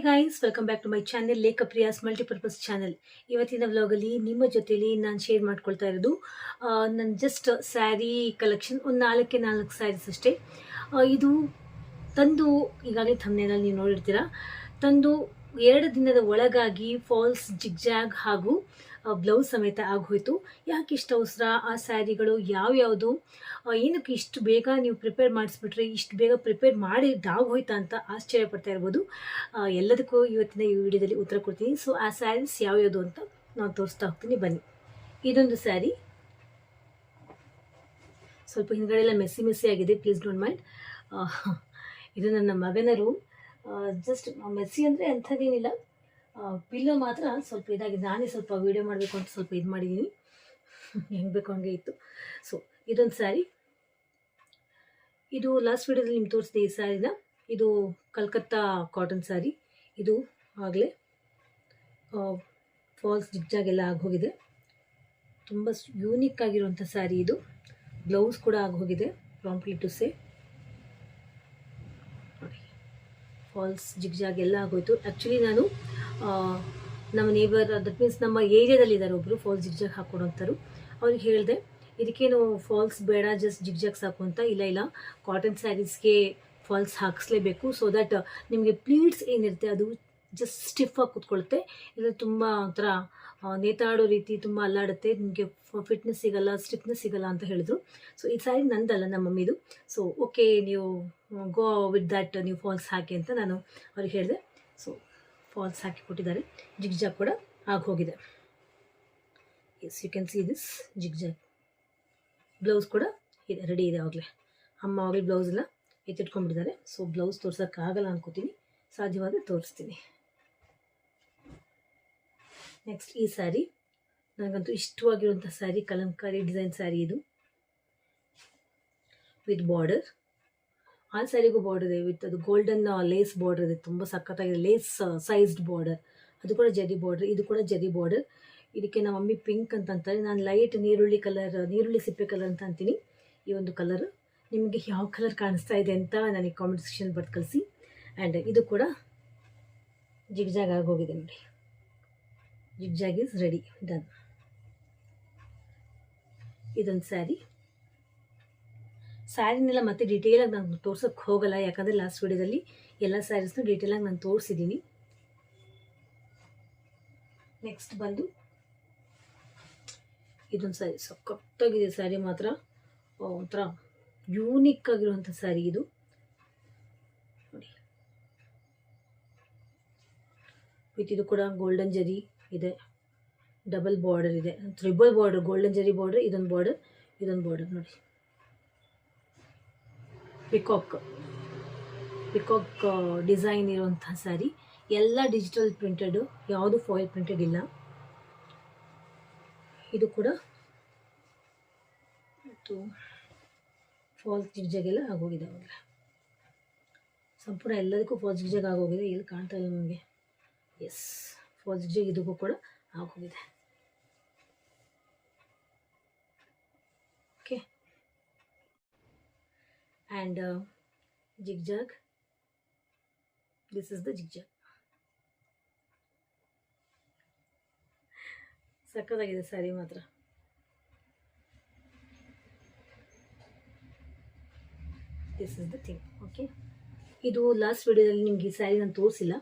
Guys, welcome back to my channel Lekhapriya's multipurpose channel. ಇವತ್ತಿನ ವ್ಲಾಗಲ್ಲಿ ನಿಮ್ಮ ಜೊತೆಲಿ ನಾನು ಶೇರ್ ಮಾಡ್ಕೊಳ್ತಾ ಇರೋದು ನನ್ನ ಜಸ್ಟ್ ಸ್ಯಾರಿ ಕಲೆಕ್ಷನ್. ಒಂದು 4 ಸ್ಯಾರೀಸ್ ಅಷ್ಟೇ. ಇದು ತಂದು ಈಗಾಗಲೇ ಥಂಬ್ನೇಲಲ್ಲಿ ನೀವು ನೋಡಿರ್ತೀರ. ತಂದು 2 ದಿನದ ಒಳಗಾಗಿ ಫಾಲ್ಸ್ ಜಿಗ್ಜಾಗ್ ಹಾಗೂ ಬ್ಲೌಸ್ ಸಮೇತ ಆಗೋಯ್ತು. ಯಾಕೆ ಇಷ್ಟು ಅವಸರ? ಆ ಸ್ಯಾರಿಗಳು ಯಾವ್ಯಾವುದು, ಏನಕ್ಕೆ ಇಷ್ಟು ಬೇಗ ನೀವು ಪ್ರಿಪೇರ್ ಮಾಡಿಸ್ಬಿಟ್ರೆ, ಇಷ್ಟು ಬೇಗ ಪ್ರಿಪೇರ್ ಮಾಡಿ ಆಗೋಯ್ತಾ ಅಂತ ಆಶ್ಚರ್ಯ ಪಡ್ತಾ ಇರ್ಬೋದು. ಎಲ್ಲದಕ್ಕೂ ಇವತ್ತಿನ ಈ ವಿಡಿಯೋದಲ್ಲಿ ಉತ್ತರ ಕೊಡ್ತೀನಿ. ಸೊ ಆ ಸ್ಯಾರೀಸ್ ಯಾವ್ಯಾವುದು ಅಂತ ನಾನು ತೋರಿಸ್ತಾ ಹೋಗ್ತೀನಿ, ಬನ್ನಿ. ಇದೊಂದು ಸ್ಯಾರಿ ಸ್ವಲ್ಪ ಹಿಂದ್ಗಡೆ ಎಲ್ಲ ಮೆಸ್ಸಿ ಆಗಿದೆ, ಪ್ಲೀಸ್ ಡೋಂಟ್ ಮೈಂಡ್. ಇದು ನನ್ನ ಮಗನ ರೂಮ್. ಜಸ್ಟ್ ಮೆಸ್ಸಿ ಅಂದರೆ ಅಂಥದ್ದೇನಿಲ್ಲ, ಪಿಲ್ಲೋ ಮಾತ್ರ ಸ್ವಲ್ಪ ಇದಾಗಿದೆ. ನಾನೇ ಸ್ವಲ್ಪ ವೀಡಿಯೋ ಮಾಡಬೇಕು ಅಂತ ಸ್ವಲ್ಪ ಇದು ಮಾಡಿದ್ದೀನಿ, ಹೆಂಗೆ ಬೇಕು ಹಂಗೆ ಇತ್ತು. ಸೊ ಇದೊಂದು ಸ್ಯಾರಿ. ಇದು ಲಾಸ್ಟ್ ವೀಡಿಯೋದಲ್ಲಿ ನಿಮ್ಗೆ ತೋರಿಸಿದೆ ಈ ಸ್ಯಾರಿನ. ಇದು ಕಲ್ಕತ್ತಾ ಕಾಟನ್ ಸ್ಯಾರಿ. ಇದು ಆಗಲೇ ಫಾಲ್ಸ್ ಜಿಗ್ಜಾಗೆಲ್ಲ ಆಗೋಗಿದೆ. ತುಂಬ ಯೂನಿಕ್ ಆಗಿರುವಂಥ ಸ್ಯಾರಿ ಇದು. ಬ್ಲೌಸ್ ಕೂಡ ಆಗೋಗಿದೆ, promptly to say. Falls zigzag ಎಲ್ಲ ಆಗೋಯ್ತು. ಆ್ಯಕ್ಚುಲಿ ನಾನು ನಮ್ಮ ನೇಬರ್, ದಟ್ ಮೀನ್ಸ್ ನಮ್ಮ ಏರಿಯಾದಲ್ಲಿದ್ದಾರೆ ಒಬ್ಬರು ಫಾಲ್ಸ್ ಜಿಗ್ಜಾಗ್ ಹಾಕ್ಕೊಡೋಂಥರು. ಅವ್ರಿಗೆ ಹೇಳಿದೆ, ಇದಕ್ಕೇನು ಫಾಲ್ಸ್ ಬೇಡ, ಜಸ್ಟ್ ಜಿಗ್ಜಾಗ್ ಸಾಕು ಅಂತ. ಇಲ್ಲ, ಕಾಟನ್ ಸ್ಯಾರೀಸ್ಗೆ ಫಾಲ್ಸ್ ಹಾಕಿಸ್ಲೇಬೇಕು, ಸೊ ದ್ಯಾಟ್ ನಿಮಗೆ ಪ್ಲೀಟ್ಸ್ ಏನಿರುತ್ತೆ ಅದು ಜಸ್ಟ್ ಸ್ಟಿಫಾಗಿ ಕೂತ್ಕೊಳ್ಳುತ್ತೆ. ಇದು ತುಂಬ ಒಂಥರ ನೇತಾಡೋ ರೀತಿ ತುಂಬ ಅಲ್ಲಾಡುತ್ತೆ, ನಿಮಗೆ ಫಿಟ್ನೆಸ್ ಸಿಗಲ್ಲ, ಸ್ಟಿಫ್ನೆಸ್ ಸಿಗಲ್ಲ ಅಂತ ಹೇಳಿದ್ರು. ಸೊ ಈ ಸ್ಯಾರಿ ನಂದಲ್ಲ, ನಮ್ಮ ಮಮ್ಮಿದು. ಸೊ ಓಕೆ, ನೀವು ಗೋ ವಿತ್ ದ್ಯಾಟ್, ನೀವು ಫಾಲ್ಸ್ ಹಾಕಿ ಅಂತ ನಾನು ಅವ್ರಿಗೆ ಹೇಳಿದೆ. ಸೊ ಫಾಲ್ಸ್ ಹಾಕಿ ಕೊಟ್ಟಿದ್ದಾರೆ. ಜಿಗ್ಜಾಗ್ ಕೂಡ ಆಗೋಗಿದೆ. Yes, you can see this zigzag. Blouse ಕೂಡ ಇದೆ, ರೆಡಿ ಇದೆ. ಆವಾಗಲೇ ಅಮ್ಮ ಆಗಲೇ ಬ್ಲೌಸ್ ಎಲ್ಲ ಎತ್ತಿಟ್ಕೊಂಡ್ಬಿಟ್ಟಿದ್ದಾರೆ. ಸೊ ಬ್ಲೌಸ್ ತೋರ್ಸೋಕ್ಕಾಗಲ್ಲ ಅನ್ಕೋತೀನಿ, ಸಾಧ್ಯವಾದರೆ ತೋರಿಸ್ತೀನಿ. ನೆಕ್ಸ್ಟ್ ಈ ಸ್ಯಾರಿ ನನಗಂತೂ ಇಷ್ಟವಾಗಿರುವಂಥ ಸ್ಯಾರಿ, ಕಲಂಕಾರಿ ಡಿಸೈನ್ ಸ್ಯಾರಿ ಇದು, ವಿತ್ ಬಾರ್ಡರ್. ಆ ಸ್ಯಾರಿಗೂ ಬಾರ್ಡರ್ ಇದೆ, ವಿತ್ ಅದು ಗೋಲ್ಡನ್ ಲೇಸ್ ಬಾರ್ಡರ್ ಇದೆ, ತುಂಬ ಸಖತ್ತಾಗಿದೆ. ಲೇಸ್ ಸೈಜ್ಡ್ ಬಾರ್ಡರ್, ಅದು ಕೂಡ ಜರಿ ಬಾರ್ಡರ್, ಇದು ಕೂಡ ಜರಿ ಬಾರ್ಡರ್. ಇದಕ್ಕೆ ನಮ್ಮ ಮಮ್ಮಿ ಪಿಂಕ್ ಅಂತ ಅಂತಾರೆ, ನಾನು ಲೈಟ್ ನೀರುಳ್ಳಿ ಕಲರ್, ನೀರುಳ್ಳಿ ಸಿಪ್ಪೆ ಕಲರ್ ಅಂತ ಅಂತೀನಿ ಈ ಒಂದು ಕಲರ್. ನಿಮಗೆ ಯಾವ ಕಲರ್ ಕಾಣಿಸ್ತಾ ಇದೆ ಅಂತ ನನಗೆ ಕಾಮೆಂಟ್ ಸೆಕ್ಷನ್ ಬರ್ದು ಕಳಿಸಿ. ಆ್ಯಂಡ್ ಇದು ಕೂಡ ಜಿಗ್ಜಾಗ್ ಆಗೋಗಿದೆ ನೋಡಿ. Zigzag is ready, done. ಇದೊಂದು ಸ್ಯಾರಿನೆಲ್ಲ ಮತ್ತೆ ಡೀಟೇಲಾಗಿ ನಾನು ತೋರ್ಸೋಕ್ಕೆ ಹೋಗಲ್ಲ, ಯಾಕಂದರೆ ಲಾಸ್ಟ್ ವಿಡಿಯೋದಲ್ಲಿ ಎಲ್ಲ ಸ್ಯಾರೀಸ್ನು ಡೀಟೇಲಾಗಿ ನಾನು ತೋರಿಸಿದ್ದೀನಿ. ನೆಕ್ಸ್ಟ್ ಬಂದು ಇದೊಂದು ಸ್ಯಾರಿ, ಸಖತ್ತಾಗಿದೆ ಸ್ಯಾರಿ ಮಾತ್ರ. ಒಂಥರ ಯೂನಿಕ್ ಆಗಿರುವಂಥ ಸ್ಯಾರಿ ಇದು ನೋಡಿ. ವಿತ್ ಇದು ಕೂಡ ಗೋಲ್ಡನ್ ಜರಿ ಇದೆ, ಡಬಲ್ ಬಾರ್ಡರ್ ಇದೆ, ಟ್ರಿಬಲ್ ಬಾರ್ಡರ್, ಗೋಲ್ಡನ್ ಜರಿ ಬಾರ್ಡರ್, ಇದೊಂದು ಬಾರ್ಡರ್, ಇದೊಂದು ಬಾರ್ಡರ್ ನೋಡಿ. ಪಿಕಾಕ್ ಡಿಸೈನ್ ಇರುವಂಥ ಸ್ಯಾರಿ. ಎಲ್ಲ ಡಿಜಿಟಲ್ ಪ್ರಿಂಟೆಡು, ಯಾವುದು ಫಾಯಿಲ್ ಪ್ರಿಂಟೆಡ್ ಇಲ್ಲ. ಇದು ಕೂಡ ಫಾಲ್ಸ್ ಜಿಗ್ಜಾಗೆಲ್ಲ ಆಗೋಗಿದೆ. ಅವಾಗಲೇ ಸಂಪೂರ್ಣ ಎಲ್ಲದಕ್ಕೂ ಫಾಲ್ಸ್ ಜಿಗ್ಜಾಗ್ ಆಗೋಗಿದೆ. ಇಲ್ಲಿ ಕಾಣ್ತಾ ಇಲ್ಲ ನನಗೆ. ಎಸ್, ಫಾಲ್ಸ್ ಜಿಗ್ಜಾಗ್ ಇದಕ್ಕೂ ಕೂಡ ಆಗೋಗಿದೆ. Okay, and zigzag, this is the zigzag. ಸಕ್ಕತ್ತಾಗಿದೆ ಸ್ಯಾರಿ ಮಾತ್ರ. This is the thing. Okay, ಇದು ಲಾಸ್ಟ್ ವಿಡಿಯೋದಲ್ಲಿ ನಿಮ್ಗೆ ಈ ಸ್ಯಾರಿ ನಾನು ತೋರಿಸಿಲ್ಲ.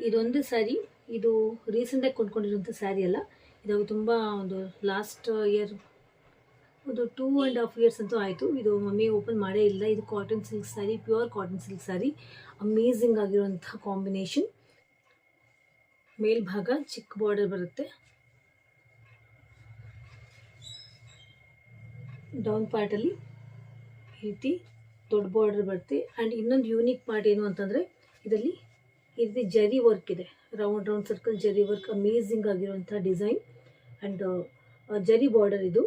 ಇದೊಂದು ಸ್ಯಾರಿ, ಇದು ರೀಸೆಂಟಾಗಿ ಕೊಂಡ್ಕೊಂಡಿರುವಂಥ ಸ್ಯಾರಿ ಅಲ್ಲ. ಇದು ತುಂಬ ಒಂದು ಲಾಸ್ಟ್ ಇಯರ್, ಒಂದು 2.5 years ಅಂತೂ ಆಯಿತು. ಇದು ಮಮ್ಮಿ ಓಪನ್ ಮಾಡೇ ಇಲ್ಲ. ಇದು cotton silk sari, pure cotton silk sari. Amazing ಆಗಿರುವಂಥ ಕಾಂಬಿನೇಷನ್. ಮೇಲ್ಭಾಗ ಚಿಕ್ಕ ಬಾರ್ಡರ್ ಬರುತ್ತೆ, ಡೌನ್ ಪಾರ್ಟಲ್ಲಿ ಈ ರೀತಿ ದೊಡ್ಡ ಬಾರ್ಡರ್ ಬರುತ್ತೆ. ಆ್ಯಂಡ್ ಇನ್ನೊಂದು ಯೂನಿಕ್ ಪಾರ್ಟ್ ಏನು ಅಂತಂದರೆ, ಇದರಲ್ಲಿ ಈ ರೀತಿ ಜರಿ ವರ್ಕ್ ಇದೆ, ರೌಂಡ್ ಸರ್ಕಲ್ ಜರಿ ವರ್ಕ್. ಅಮೇಝಿಂಗ್ ಆಗಿರುವಂಥ ಡಿಸೈನ್ ಆ್ಯಂಡ್ ಜರಿ ಬಾರ್ಡರ್. ಇದು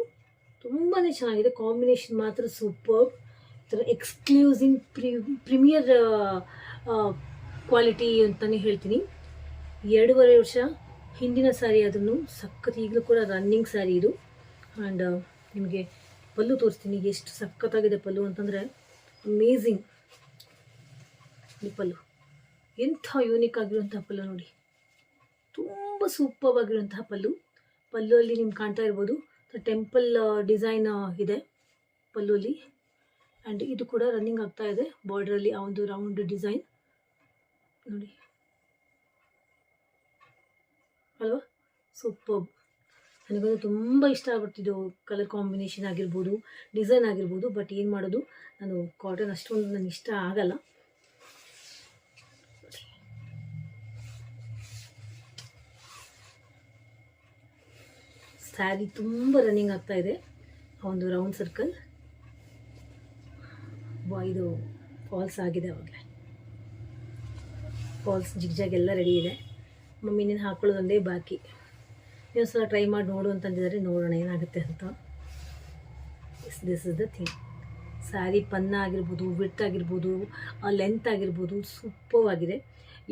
ತುಂಬಾ ಚೆನ್ನಾಗಿದೆ, ಕಾಂಬಿನೇಷನ್ ಮಾತ್ರ ಸೂಪರ್. ಥರ ಎಕ್ಸ್ಕ್ಲೂಸಿವ್ ಪ್ರೀಮಿಯರ್ ಕ್ವಾಲಿಟಿ ಅಂತಲೇ ಹೇಳ್ತೀನಿ. 2.5 ವರ್ಷ ಹಿಂದಿನ ಸ್ಯಾರಿ, ಅದನ್ನು ಸಖತ್, ಈಗಲೂ ಕೂಡ ರನ್ನಿಂಗ್ ಸ್ಯಾರಿ ಇದು. ಆ್ಯಂಡ್ ನಿಮಗೆ ಪಲ್ಲು ತೋರಿಸ್ತೀನಿ, ಎಷ್ಟು ಸಖತ್ತಾಗಿದೆ ಪಲ್ಲು ಅಂತಂದರೆ ಅಮೇಝಿಂಗ್. ಈ ಪಲ್ಲು ಎಂಥ ಯೂನಿಕ್ ಆಗಿರುವಂತಹ ಪಲ್ಲು ನೋಡಿ, ತುಂಬ ಸೂಪರ್ ಆಗಿರುವಂತಹ ಪಲ್ಲುವಲ್ಲಿ ನಿಮ್ಗೆ ಕಾಣ್ತಾ ಇರ್ಬೋದು ಟೆಂಪಲ್ ಡಿಸೈನ್ ಇದೆ ಪಲ್ಲುವಲ್ಲಿ. ಆ್ಯಂಡ್ ಇದು ಕೂಡ ರನ್ನಿಂಗ್ ಆಗ್ತಾ ಇದೆ ಬಾರ್ಡ್ರಲ್ಲಿ ಆ ಒಂದು ರೌಂಡ್ ಡಿಸೈನ್ ನೋಡಿ ಅಲ್ವಾ, ಸೂಪರ್. ನನಗಂತೂ ತುಂಬ ಇಷ್ಟ ಆಗ್ಬಿಡ್ತಿದ್ದು ಕಲರ್ ಕಾಂಬಿನೇಷನ್ ಆಗಿರ್ಬೋದು, ಡಿಸೈನ್ ಆಗಿರ್ಬೋದು. ಬಟ್ ಏನು ಮಾಡೋದು, ನಾನು ಕಾಟನ್ ಅಷ್ಟೊಂದು ನನಗೆ ಇಷ್ಟ ಆಗಲ್ಲ. ಸ್ಯಾರಿ ತುಂಬ ರನ್ನಿಂಗ್ ಆಗ್ತಾ ಇದೆ ಆ ಒಂದು ರೌಂಡ್ ಸರ್ಕಲ್. ಇದು ಫಾಲ್ಸ್ ಆಗಿದೆ, ಆವಾಗಲೇ ಫಾಲ್ಸ್ ಜಿಗ್ಜಾಗ್ ಎಲ್ಲ ರೆಡಿ ಇದೆ. ಮಮ್ಮಿನೇನು ಹಾಕೊಳ್ಳೋದೊಂದೇ ಬಾಕಿ. ನೀವು ಸಲ ಟ್ರೈ ಮಾಡಿ ನೋಡು ಅಂತಂದಿದ್ದಾರೆ, ನೋಡೋಣ ಏನಾಗುತ್ತೆ ಅಂತ. This is the thing. Sari ಪನ್ನ ಆಗಿರ್ಬೋದು, ವಿಡ್ತ್ ಆಗಿರ್ಬೋದು, ಲೆಂತ್ ಆಗಿರ್ಬೋದು ಸೂಪರ್ ಆಗಿದೆ.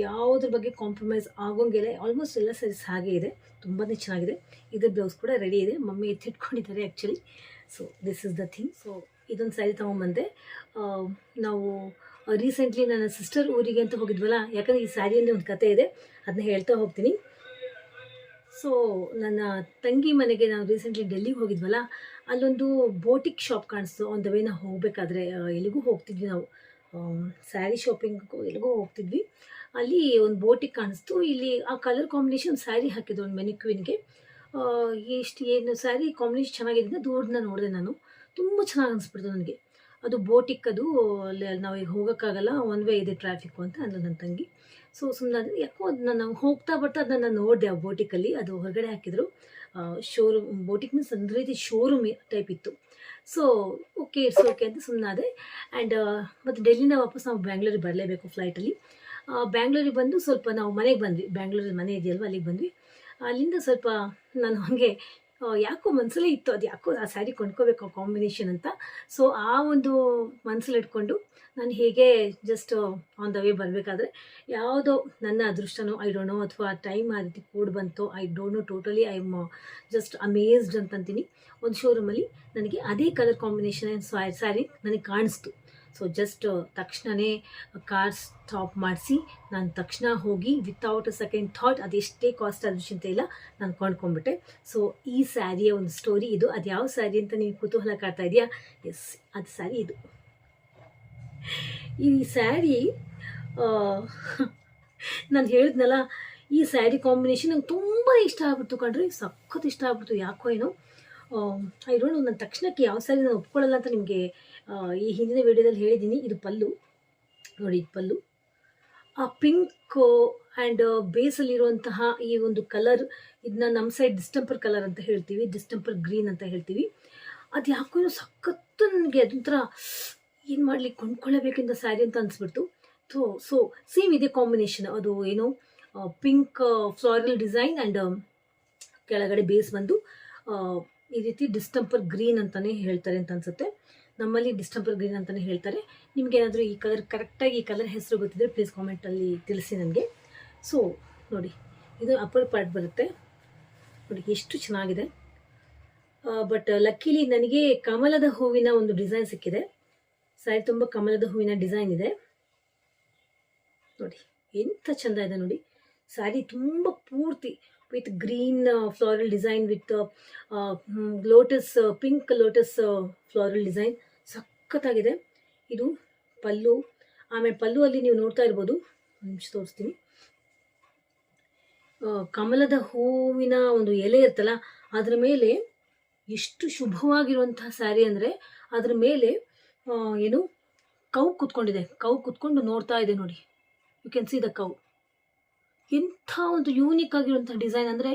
ಯಾವುದ್ರ ಬಗ್ಗೆ ಕಾಂಪ್ರಮೈಸ್ ಆಗೋಂಗಿಲ್ಲ. ಆಲ್ಮೋಸ್ಟ್ ಎಲ್ಲ ಸ್ಯಾರೀಸ್ ಹಾಗೆ ಇದೆ, ತುಂಬಾ ಚೆನ್ನಾಗಿದೆ. ಇದ್ರ ಬ್ಲೌಸ್ ಕೂಡ ರೆಡಿ ಇದೆ, ಮಮ್ಮಿ ಎತ್ತಿಟ್ಕೊಂಡಿದ್ದಾರೆ actually. So this is the thing. So ಇದೊಂದು ಸ್ಯಾರಿ ತೊಗೊಂಬಂದೆ. ನಾವು ರೀಸೆಂಟ್ಲಿ ನನ್ನ ಸಿಸ್ಟರ್ ಊರಿಗೆ ಅಂತ ಹೋಗಿದ್ವಲ್ಲ, ಯಾಕಂದರೆ ಈ ಸ್ಯಾರಿಯಲ್ಲಿ ಒಂದು ಕತೆ ಇದೆ, ಅದನ್ನ ಹೇಳ್ತಾ ಹೋಗ್ತೀನಿ. ಸೊ ನನ್ನ ತಂಗಿ ಮನೆಗೆ ನಾವು ರೀಸೆಂಟ್ಲಿ ಡೆಲ್ಲಿಗೆ ಹೋಗಿದ್ವಲ್ಲ, ಅಲ್ಲೊಂದು ಬೋಟಿಕ್ ಶಾಪ್ ಕಾಣಿಸ್ತು. ಆನ್ ದ ವೇ ನಾವು ಹೋಗಬೇಕಾದ್ರೆ ಎಲ್ಲಿಗೂ ಹೋಗ್ತಿದ್ವಿ ನಾವು, ಸ್ಯಾರಿ ಶಾಪಿಂಗ್ಗೂ ಎಲ್ಲಿಗೂ ಹೋಗ್ತಿದ್ವಿ. ಅಲ್ಲಿ ಒಂದು ಬೋಟಿಕ್ ಕಾಣಿಸ್ತು. ಇಲ್ಲಿ ಆ ಕಲರ್ ಕಾಂಬಿನೇಷನ್ ಸ್ಯಾರಿ ಹಾಕಿದ್ದು ಒಂದು ಮೆನಿಕ್ವಿನ್ಗೆ. ಏನು ಸ್ಯಾರಿ ಕಾಂಬಿನೇಷನ್ ಚೆನ್ನಾಗಿದೆ, ದೂರದಿಂದ ನೋಡಿದೆ ನಾನು. ತುಂಬ ಚೆನ್ನಾಗಿ ಅನಿಸ್ಬಿಡ್ತು ನನಗೆ. ಅದು ಬೋಟಿಕ್, ಅದು ಅಲ್ಲಿ ನಾವು ಈಗ ಹೋಗೋಕ್ಕಾಗಲ್ಲ, ಒನ್ ವೇ ಇದೆ ಟ್ರಾಫಿಕ್ಕು ಅಂತ ಅಂದು ನನ್ನ ತಂಗಿ. ಸೊ ಸುಮ್ಮನೆ ಯಾಕೋ ಅದನ್ನ ನಾವು ಹೋಗ್ತಾ ಬರ್ತಾ ಅದನ್ನು ನೋಡಿದೆ ಆ ಬೋಟಿಕಲ್ಲಿ. ಅದು ಹೊರಗಡೆ ಹಾಕಿದ್ರು, ಶೋರೂಮ್. ಬೋಟಿಕ್ ಮೀನ್ಸ್ ಒಂದು ರೀತಿ ಶೋರೂಮ್ ಟೈಪ್ ಇತ್ತು. ಸೊ ಓಕೆ ಇಟ್ಸ್ ಓಕೆ ಅಂತ ಸುಮ್ಮನಾದೆ. ಆ್ಯಂಡ್ ಮತ್ತು ಡೆಲ್ಲಿನ ವಾಪಸ್ ನಾವು ಬ್ಯಾಂಗ್ಳೂರಿಗೆ ಬರಲೇಬೇಕು ಫ್ಲೈಟಲ್ಲಿ. ಬ್ಯಾಂಗ್ಳೂರಿಗೆ ಬಂದು ಸ್ವಲ್ಪ ನಾವು ಮನೆಗೆ ಬಂದ್ವಿ, ಬ್ಯಾಂಗ್ಳೂರಲ್ಲಿ ಮನೆ ಇದೆಯಲ್ವ ಅಲ್ಲಿಗೆ ಬಂದ್ವಿ. ಅಲ್ಲಿಂದ ಸ್ವಲ್ಪ ನಾನು ಹಾಗೆ ಯಾಕೋ ಮನಸ್ಸಲ್ಲೇ ಇತ್ತು, ಅದು ಯಾಕೋ ಆ ಸ್ಯಾರಿ ಕೊಂಡ್ಕೋಬೇಕು ಆ ಕಾಂಬಿನೇಷನ್ ಅಂತ. ಸೊ ಆ ಒಂದು ಮನಸ್ಸಲ್ಲಿ ಇಟ್ಕೊಂಡು ನಾನು ಹೇಗೆ ಜಸ್ಟ್ ಆನ್ ದ ವೇ ಬರಬೇಕಾದ್ರೆ ಯಾವುದೋ ನನ್ನ ಅದೃಷ್ಟನೋ ಐ ಡೋಂಟ್ ನೋ, ಅಥವಾ ಟೈಮ್ ಆ ರೀತಿ ಕೂಡ್ ಬಂತೋ I don't know, totally I am just amazed ಅಂತಂತೀನಿ. ಒಂದು ಶೋರೂಮಲ್ಲಿ ನನಗೆ ಅದೇ ಕಲರ್ ಕಾಂಬಿನೇಷನ್ ಸ್ಯಾರಿ ನನಗೆ ಕಾಣಿಸ್ತು. ಸೊ ಜಸ್ಟ್ ತಕ್ಷಣವೇ ಕಾರ್ ಸ್ಟಾಪ್ ಮಾಡಿಸಿ ನಾನು ತಕ್ಷಣ ಹೋಗಿ ವಿತೌಟ್ ಅ ಸೆಕೆಂಡ್ ಥಾಟ್, ಅದೆಷ್ಟೇ ಕಾಸ್ಟ್ ಆದರೂ ಚಿಂತೆ ಇಲ್ಲ, ನಾನು ಕೊಂಡ್ಕೊಂಡ್ಬಿಟ್ಟೆ. ಸೊ ಈ ಸ್ಯಾರಿಯ ಒಂದು ಸ್ಟೋರಿ ಇದು. ಅದು ಯಾವ ಸ್ಯಾರಿ ಅಂತ ನೀವು ಕುತೂಹಲ ಕಾಡ್ತಾ ಇದೆಯಾ? ಎಸ್, ಅದು ಸ್ಯಾರಿ ಇದು. ಈ ಸ್ಯಾರಿ ನಾನು ಹೇಳಿದ್ನಲ್ಲ, ಈ ಸ್ಯಾರಿ ಕಾಂಬಿನೇಷನ್ ನಂಗೆ ತುಂಬ ಇಷ್ಟ ಆಗ್ಬಿಡ್ತು ಕಣ್ರಿ, ಸಖತ್ ಇಷ್ಟ ಆಗ್ಬಿಡ್ತು. ಯಾಕೋ ಏನೋ ಐ ಡೋಂಟ್ ನೋ, ನನ್ನ ತಕ್ಷಣಕ್ಕೆ ಯಾವ ಸ್ಯಾರಿ ನಾನು ಒಪ್ಕೊಳ್ಳಲ್ಲ ಅಂತ ನಿಮಗೆ ಈ ಹಿಂದಿನ ವಿಡಿಯೋದಲ್ಲಿ ಹೇಳಿದ್ದೀನಿ. ಇದು ಪಲ್ಲು ನೋಡಿ, ಇದು ಪಲ್ಲು. ಆ ಪಿಂಕ್ ಆ್ಯಂಡ್ ಬೇಸಲ್ಲಿರುವಂತಹ ಈ ಒಂದು ಕಲರ್, ಇದನ್ನ ನಮ್ಮ ಸೈಡ್ ಡಿಸ್ಟೆಂಪರ್ ಕಲರ್ ಅಂತ ಹೇಳ್ತೀವಿ, ಡಿಸ್ಟೆಂಪರ್ ಗ್ರೀನ್ ಅಂತ ಹೇಳ್ತೀವಿ. ಅದು ಯಾಕೋ ಏನೋ ಸಖತ್ತು ನನಗೆ ಅದೊಂಥರ ಏನು ಮಾಡ್ಲಿಕ್ಕೆ ಕೊಂಡ್ಕೊಳ್ಳೇಬೇಕಿಂತ ಸ್ಯಾರಿ ಅಂತ ಅನಿಸ್ಬಿಡ್ತು. ಸೊ ಸೇಮ್ ಇದೆ ಕಾಂಬಿನೇಷನ್. ಅದು ಏನು ಪಿಂಕ್ ಫ್ಲಾರಲ್ ಡಿಸೈನ್ ಆ್ಯಂಡ್ ಕೆಳಗಡೆ ಬೇಸ್ ಬಂದು ಈ ರೀತಿ ಡಿಸ್ಟೆಂಪರ್ ಗ್ರೀನ್ ಅಂತಲೇ ಹೇಳ್ತಾರೆ ಅಂತ ಅನಿಸುತ್ತೆ. ನಮ್ಮಲ್ಲಿ ಡಿಸ್ಟೆಂಪರ್ ಗ್ರೀನ್ ಅಂತಲೇ ಹೇಳ್ತಾರೆ. ನಿಮಗೇನಾದರೂ ಈ ಕಲರ್ ಕರೆಕ್ಟಾಗಿ ಈ ಕಲರ್ ಹೆಸರು ಗೊತ್ತಿದ್ದರೆ ಪ್ಲೀಸ್ ಕಾಮೆಂಟಲ್ಲಿ ತಿಳಿಸಿ ನನಗೆ. ಸೊ ನೋಡಿ, ಇದು ಅಪ್ಪರ್ ಪಾರ್ಟ್ ಬರುತ್ತೆ ನೋಡಿ, ಎಷ್ಟು ಚೆನ್ನಾಗಿದೆ. ಬಟ್ ಲಕ್ಕಿಲಿ ನನಗೆ ಕಮಲದ ಹೂವಿನ ಒಂದು ಡಿಸೈನ್ ಸಿಕ್ಕಿದೆ. ಸ್ಯಾರಿ ತುಂಬ ಕಮಲದ ಹೂವಿನ ಡಿಸೈನ್ ಇದೆ ನೋಡಿ, ಎಂಥ ಚೆಂದ ಇದೆ ನೋಡಿ. ಸ್ಯಾರಿ ತುಂಬ ಪೂರ್ತಿ with green floral design, with lotus, pink lotus floral design ಸಖತ್ತಾಗಿದೆ. ಇದು ಪಲ್ಲು. ಆಮೇಲೆ ಪಲ್ಲು ಅಲ್ಲಿ ನೀವು ನೋಡ್ತಾ ಇರ್ಬೋದು, ನಿಮಿಷ ತೋರಿಸ್ತೀನಿ. ಕಮಲದ ಹೂವಿನ ಒಂದು ಎಲೆ ಇರ್ತಲ್ಲ, ಅದರ ಮೇಲೆ ಎಷ್ಟು ಶುಭವಾಗಿರುವಂತಹ ಸ್ಯಾರಿ ಅಂದರೆ, ಅದರ ಮೇಲೆ ಏನು ಕೌ ಕುತ್ಕೊಂಡಿದೆ, ಕೌ ಕುತ್ಕೊಂಡು ನೋಡ್ತಾ ಇದೆ ನೋಡಿ. You can see the cow. ಎಂಥ ಒಂದು ಯೂನಿಕ್ ಆಗಿರುವಂಥ ಡಿಸೈನ್ ಅಂದರೆ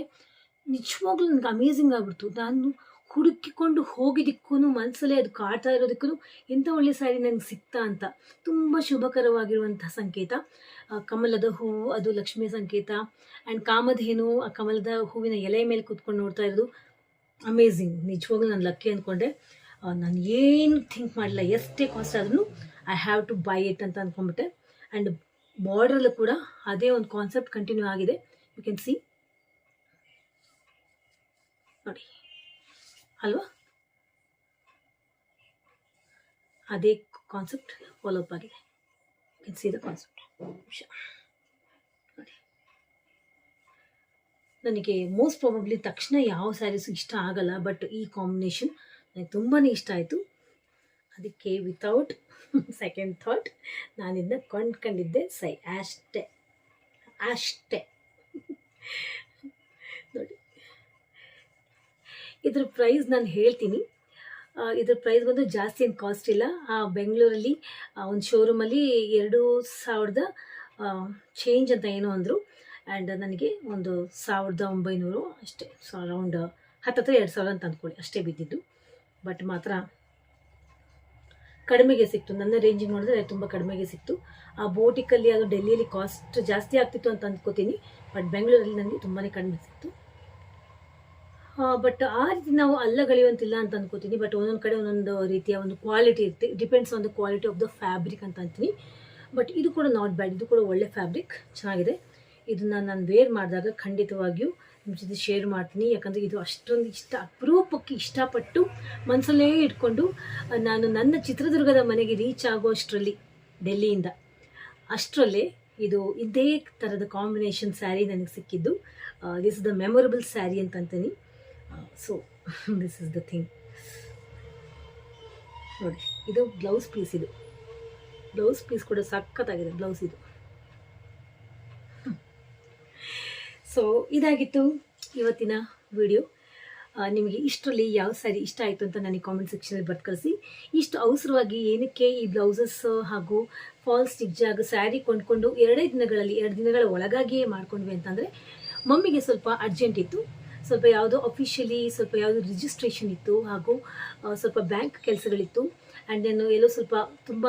ನಿಜವಾಗ್ಲೂ ನನಗೆ ಅಮೇಝಿಂಗ್ ಆಗಿಬಿಡ್ತು. ನಾನು ಹುಡುಕಿಕೊಂಡು ಹೋಗಿದ್ದಕ್ಕೂ ಮನಸ್ಸಲ್ಲೇ ಅದು ಕಾಡ್ತಾ ಇರೋದಕ್ಕೂ ಎಂಥ ಒಳ್ಳೆ ಸ್ಯಾರಿ ನನಗೆ ಸಿಗ್ತಾ ಅಂತ. ತುಂಬ ಶುಭಕರವಾಗಿರುವಂಥ ಸಂಕೇತ. ಕಮಲದ ಹೂವು ಅದು ಲಕ್ಷ್ಮಿಯ ಸಂಕೇತ. ಆ್ಯಂಡ್ ಕಾಮಧೇನು ಆ ಕಮಲದ ಹೂವಿನ ಎಲೆ ಮೇಲೆ ಕೂತ್ಕೊಂಡು ನೋಡ್ತಾ ಇರೋದು ಅಮೇಝಿಂಗ್. ನಿಜವಾಗ್ಲೂ ನಾನು ಲಕ್ಕಿ ಅಂದ್ಕೊಂಡೆ. ನಾನು ಏನು ಥಿಂಕ್ ಮಾಡಲಿಲ್ಲ, ಎಷ್ಟೇ ಕಾಸ್ಟ್ ಆದ್ರೂ I have to buy it ಅಂತ ಅಂದ್ಕೊಂಡ್ಬಿಟ್ಟೆ. ಆ್ಯಂಡ್ ಬಾರ್ಡ್ರಲ್ಲೂ ಕೂಡ ಅದೇ ಒಂದು ಕಾನ್ಸೆಪ್ಟ್ ಕಂಟಿನ್ಯೂ ಆಗಿದೆ. ಯು ಕ್ಯಾನ್ ಸಿ ನೋಡಿ ಅಲ್ವಾ, ಅದೇ ಕಾನ್ಸೆಪ್ಟ್ ಫಾಲೋ ಅಪ್ ಆಗಿದೆ. You can see the concept. ನನಗೆ ಮೋಸ್ಟ್ ಪ್ರಾಬಬ್ಲಿ ತಕ್ಷಣ ಯಾವ ಸ್ಯಾರೀಸು ಇಷ್ಟ ಆಗಲ್ಲ, ಬಟ್ ಈ ಕಾಂಬಿನೇಷನ್ ನನಗೆ ತುಂಬಾ ಇಷ್ಟ ಆಯಿತು. ಅದಕ್ಕೆ ವಿತೌಟ್ ಸೆಕೆಂಡ್ ಥಾಟ್ ನಾನು ಇದನ್ನ ಕೊಂಡ್ಕೊಂಡಿದ್ದೆ. ಅಷ್ಟೇ ನೋಡಿ, ಇದ್ರ ಪ್ರೈಸ್ ನಾನು ಹೇಳ್ತೀನಿ. ಇದ್ರ ಪ್ರೈಸ್ ಬಂದು ಜಾಸ್ತಿ ಏನು ಕಾಸ್ಟ್ ಇಲ್ಲ. ಬೆಂಗಳೂರಲ್ಲಿ ಒಂದು ಶೋರೂಮಲ್ಲಿ 2,000 ಚೇಂಜ್ ಅಂತ ಏನೋ ಅಂದರು. ಆ್ಯಂಡ್ ನನಗೆ ಒಂದು 1,900 ಅಷ್ಟೇ, ಅರೌಂಡ್ 2,000 ಅಂತ ಅಂದ್ಕೊಳ್ಳಿ, ಅಷ್ಟೇ ಬಿದ್ದಿದ್ದು. ಬಟ್ ಮಾತ್ರ ಕಡಿಮೆಗೆ ಸಿಕ್ತು. ನನ್ನ ರೇಂಜಿಗೆ ನೋಡಿದ್ರೆ ತುಂಬ ಕಡಿಮೆಗೆ ಸಿಕ್ತು. ಆ ಬೋಟಿಕಲ್ಲಿ ಅದು ಡೆಲ್ಲಿಯಲ್ಲಿ ಕಾಸ್ಟ್ ಜಾಸ್ತಿ ಆಗ್ತಿತ್ತು ಅಂತ ಅಂದ್ಕೋತೀನಿ, ಬಟ್ ಬೆಂಗಳೂರಲ್ಲಿ ನನಗೆ ತುಂಬಾ ಕಡಿಮೆ ಸಿಕ್ತು. ಬಟ್ ಆ ರೀತಿ ನಾವು ಅಲ್ಲಗಳೆಯುವಂತಿಲ್ಲ ಅಂತ ಅಂದ್ಕೋತೀನಿ. ಬಟ್ ಒಂದೊಂದು ಕಡೆ ಒಂದೊಂದು ರೀತಿಯ ಒಂದು ಕ್ವಾಲಿಟಿ ಇರುತ್ತೆ, depends on the quality of the fabric ಅಂತ ಅಂತೀನಿ. ಬಟ್ ಇದು ಕೂಡ ನಾಟ್ ಬ್ಯಾಡ್, ಇದು ಕೂಡ ಒಳ್ಳೆ ಫ್ಯಾಬ್ರಿಕ್, ಚೆನ್ನಾಗಿದೆ. ಇದನ್ನು ನಾನು ವೇರ್ ಮಾಡಿದಾಗ ಖಂಡಿತವಾಗಿಯೂ ನಿಮ್ಮ ಜೊತೆ ಶೇರ್ ಮಾಡ್ತೀನಿ. ಯಾಕಂದರೆ ಇದು ಅಷ್ಟೊಂದು ಅಪರೂಪಕ್ಕೆ ಇಷ್ಟಪಟ್ಟು ಮನಸ್ಸಲ್ಲೇ ಇಟ್ಕೊಂಡು ನಾನು ನನ್ನ ಚಿತ್ರದುರ್ಗದ ಮನೆಗೆ ರೀಚ್ ಆಗೋ ಅಷ್ಟರಲ್ಲಿ, ಡೆಲ್ಲಿಯಿಂದ ಅಷ್ಟರಲ್ಲೇ ಇದು ಇದೇ ಥರದ ಕಾಂಬಿನೇಷನ್ ಸ್ಯಾರಿ ನನಗೆ ಸಿಕ್ಕಿದ್ದು. This is the memorable sari ಅಂತ ಅಂತೀನಿ. So this is the thing. ನೋಡಿ, ಇದು ಬ್ಲೌಸ್ ಪೀಸ್. ಇದು ಬ್ಲೌಸ್ ಪೀಸ್ ಕೂಡ ಸಖತ್ತಾಗಿದೆ ಬ್ಲೌಸ್ ಇದು. ಸೊ ಇದಾಗಿತ್ತು ಇವತ್ತಿನ ವಿಡಿಯೋ. ನಿಮಗೆ ಇಷ್ಟರಲ್ಲಿ ಯಾವ ಸ್ಯಾರಿ ಇಷ್ಟ ಆಯಿತು ಅಂತ ನನಗೆ ಕಾಮೆಂಟ್ ಸೆಕ್ಷನಲ್ಲಿ ಬರ್ದು ಕಳಿಸಿ. ಇಷ್ಟು ಅವಸರವಾಗಿ ಏನಕ್ಕೆ ಈ ಬ್ಲೌಸಸ್ ಹಾಗೂ ಫಾಲ್ಸ್ ಜಿಗ್ಜಾಗ್ ಸ್ಯಾರಿ ಕೊಂಡ್ಕೊಂಡು 2 ದಿನಗಳ ಒಳಗಾಗಿಯೇ ಮಾಡ್ಕೊಂಡ್ವಿ ಅಂತಂದರೆ, ಮಮ್ಮಿಗೆ ಸ್ವಲ್ಪ ಅರ್ಜೆಂಟ್ ಇತ್ತು, ಸ್ವಲ್ಪ ಯಾವುದೋ ಅಫಿಷಿಯಲಿ ಸ್ವಲ್ಪ ಯಾವುದೋ ರಿಜಿಸ್ಟ್ರೇಷನ್ ಇತ್ತು, ಹಾಗೂ ಸ್ವಲ್ಪ ಬ್ಯಾಂಕ್ ಕೆಲಸಗಳಿತ್ತು. ಆ್ಯಂಡ್ ದೆನ್ ಎಲ್ಲೋ ಸ್ವಲ್ಪ ತುಂಬ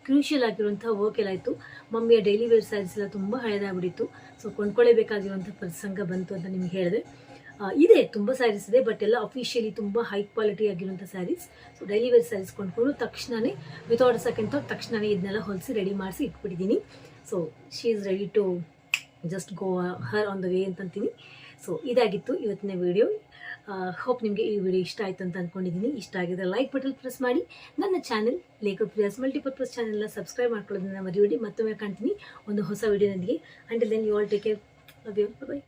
ಕ್ರೂಷಿಯಲ್ ಆಗಿರುವಂಥ ವರ್ಕ್ ಎಲ್ಲ ಇತ್ತು. ಮಮ್ಮಿಯ ಡೈಲಿ ವೇರ್ ಸ್ಯಾರೀಸ್ ಎಲ್ಲ ತುಂಬ ಹಳೆದಾಗ್ಬಿಟ್ಟಿತ್ತು. ಸೊ ಕೊಂಡ್ಕೊಳ್ಳೇಬೇಕಾಗಿರುವಂಥ ಪ್ರಸಂಗ ಬಂತು ಅಂತ ನಿಮ್ಗೆ ಹೇಳಿದೆ. ಇದೆ, ತುಂಬ ಸ್ಯಾರೀಸ್ ಇದೆ, ಬಟ್ ಎಲ್ಲ ಅಫಿಷಿಯಲಿ ತುಂಬ ಹೈ ಕ್ವಾಲಿಟಿ ಆಗಿರುವಂಥ saris. So daily wear saris ಕೊಂಡ್ಕೊಂಡು ತಕ್ಷಣವೇ ವಿತೌಟ್ ಸೆಕೆಂಡ್ ಥಾಟ್ ತಕ್ಷಣವೇ ಇದನ್ನೆಲ್ಲ ಹೊಲಿಸಿ ರೆಡಿ ಮಾಡಿಸಿ ಇಟ್ಬಿಟ್ಟಿದ್ದೀನಿ. So she is ready to just go her on the way ಅಂತಂತೀನಿ. ಸೊ ಇದಾಗಿತ್ತು ಇವತ್ತಿನ ವಿಡಿಯೋ. ಹೋಪ್ ನಿಮಗೆ ಈ ವಿಡಿಯೋ ಇಷ್ಟ ಆಯಿತು ಅಂತ ಅಂದ್ಕೊಂಡಿದ್ದೀನಿ. ಇಷ್ಟ ಆಗಿದ್ರೆ ಲೈಕ್ ಬಟನ್ ಪ್ರೆಸ್ ಮಾಡಿ. ನನ್ನ ಚಾನಲ್ ಲೇಖಾ ಪ್ರಿಯಾಸ್ ಮಲ್ಟಿಪರ್ಪಸ್ ಚಾನಲ್ನ ಸಬ್ಸ್ಕ್ರೈಬ್ ಮಾಡ್ಕೊಳ್ಳೋದನ್ನ ಮರಿಬೇಡಿ. ಮತ್ತೊಮ್ಮೆ ಕಾಣ್ತೀನಿ ಒಂದು ಹೊಸ ವಿಡಿಯೋನೊಂದಿಗೆ. Until then you all take care. Love you. By.